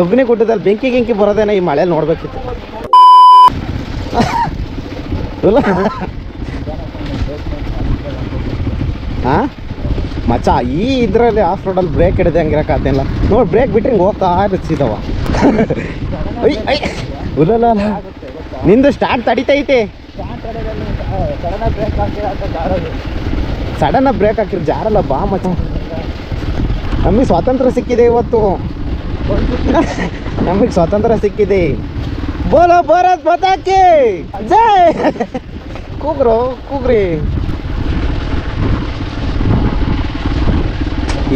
ಅಗ್ನಿಗುಡ್ಡದಲ್ಲಿ ಬೆಂಕಿ ಗಿಂಕಿ ಬರೋದೇನ ಈ ಮಳೆ ನೋಡ್ಬೇಕಿತ್ತು. ಹಾಂ ಮಚ್ಚ, ಈ ಇದರಲ್ಲಿ ಆಫ್ ರೋಡಲ್ಲಿ ಬ್ರೇಕ್ ಹಿಡಿದೆ ಹಂಗಿರಕ್ಕಾಗ್ತಿಲ್ಲ ನೋಡಿ. ಬ್ರೇಕ್ ಬಿಟ್ಟರೆ ಹಿಂಗೆ ಹೋಗ್ತಾ ಇರಿಸಿದವ. ಉಲ್ಲಲ್ಲ, ನಿಂದು ಸ್ಟಾರ್ಟ್ ತಡಿತೈತೆ. ಸಡನ್ನಾಗಿ ಬ್ರೇಕ್ ಹಾಕಿದ್ರೆ ಜಾರಲ್ಲ ಬಾ ಮಚ್ಚ. ನಮಗೆ ಸ್ವಾತಂತ್ರ್ಯ ಸಿಕ್ಕಿದೆ ಇವತ್ತು. ನಮಗೆ ಸ್ವಾತಂತ್ರ್ಯ ಸಿಕ್ಕಿದೆ. ಬೋಲೋ ಭಾರತ್ ಮಾತಾ ಕಿ ಜೈ. ಕೂಗ್ರಿ.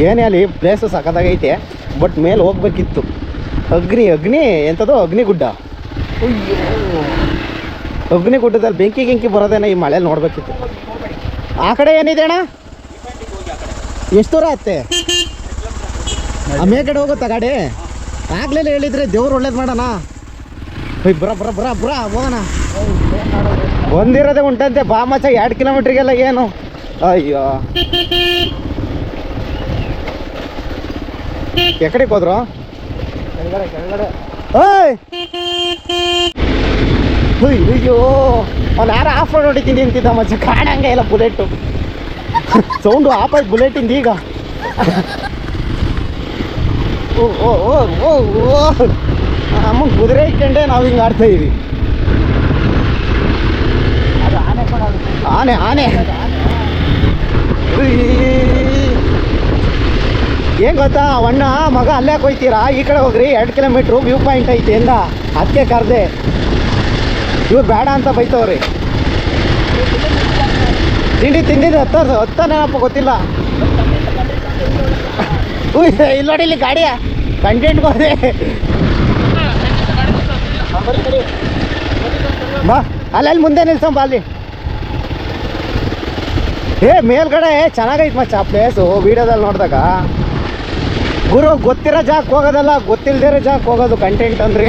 ಏನೇ ಅಲ್ಲಿ ಪ್ಲೇಸು ಸಖತ್ತಾಗೈತೆ, ಬಟ್ ಮೇಲೆ ಹೋಗ್ಬೇಕಿತ್ತು. ಅಗ್ನಿ ಎಂಥದ್ದು ಅಗ್ನಿಗುಡ್ಡ. ಅಯ್ಯೋ, ಅಗ್ನಿಗುಡ್ಡದಲ್ಲಿ ಬೆಂಕಿ ಗಿಂಕಿ ಬರೋದೇನ ಈ ಮಳೆ ನೋಡ್ಬೇಕಿತ್ತು. ಆ ಕಡೆ ಏನಿದೆ ಅಣ್ಣ? ಎಷ್ಟು ದೂರ ಆಗುತ್ತೆ? ಆ ಮೇಲ್ಗಡೆ ಹೋಗುತ್ತಾ ಗಾಡಿ? ಆಗ್ಲಿಲ್ಲ ಹೇಳಿದ್ರೆ ದೇವ್ರು ಒಳ್ಳೇದು ಮಾಡೋಣ. ಬರ ಹೋಗೋಣ. ಒಂದಿರೋದೇ ಉಂಟಂತೆ ಬಾ ಮಚ್ಚ, 2 ಕಿಲೋಮೀಟ್ರಿಗೆಲ್ಲ ಏನು. ಅಯ್ಯೋ, ಎಕಡೆಗೆ ಹೋದ್ರು? ಕೆಳಗಡೆ. ಅಯ್ಯೋ, ಅವ್ನು ಯಾರು ಆಫ್ ರೋಡ್ ಹೊಡಿತೀನಿ ಅಂತಿದ್ದ ಮಚ್ಚ, ಕಾಣಂಗೆ ಇಲ್ಲ ಬುಲೆಟು. ಸೌಂಡು ಆಫ್ ಆಯ್ತು ಬುಲೆಟಿಂದ ಈಗ. ಓ ಅಮ್ಮನ ಕುದುರೆ ಇಟ್ಕೊಂಡೆ ನಾವು ಹಿಂಗೆ ಆಡ್ತಾಯಿದ್ವಿ. ಆನೆ ಏನು ಗೊತ್ತಾ, ಅಣ್ಣ ಮಗ ಅಲ್ಲೇ ಕೊಯ್ತೀರಾ, ಈ ಕಡೆ ಹೋಗ್ರಿ 2 ಕಿಲೋಮೀಟ್ರು ವ್ಯೂ ಪಾಯಿಂಟ್ ಐತಿ ಅಂದ. ಅದಕ್ಕೆ ಕರೆದೆ. ಇವ್ರು ಬೇಡ ಅಂತ ಬೈತವ್ರಿ. ತಿಂದಿದ್ದು ಹತ್ತನೇನಪ್ಪ ಗೊತ್ತಿಲ್ಲ. ಇಲ್ಲಿ ನೋಡಿ, ಇಲ್ಲಿ ಗಾಡಿಯ ಕಂಟೆಂಟ್ಗೆ ಹೋದೆ. ಬಾ ಅಲ್ಲಿ ಮುಂದೆ ನಿಲ್ಸಂಬ ಅಲ್ಲಿ. ಮೇಲ್ಗಡೆ ಚೆನ್ನಾಗೈತೆ ಮಚ್ಚ ಪ್ಲೇಸು. ವೀಡಿಯೋದಲ್ಲಿ ನೋಡಿದಾಗ ಗುರು ಗೊತ್ತಿರೋ ಜಾಗಕ್ಕೆ ಹೋಗೋದಲ್ಲ, ಗೊತ್ತಿಲ್ಲದಿರೋ ಜಾಗಕ್ಕೆ ಹೋಗೋದು ಕಂಟೆಂಟ್ ಅಂದ್ರಿ.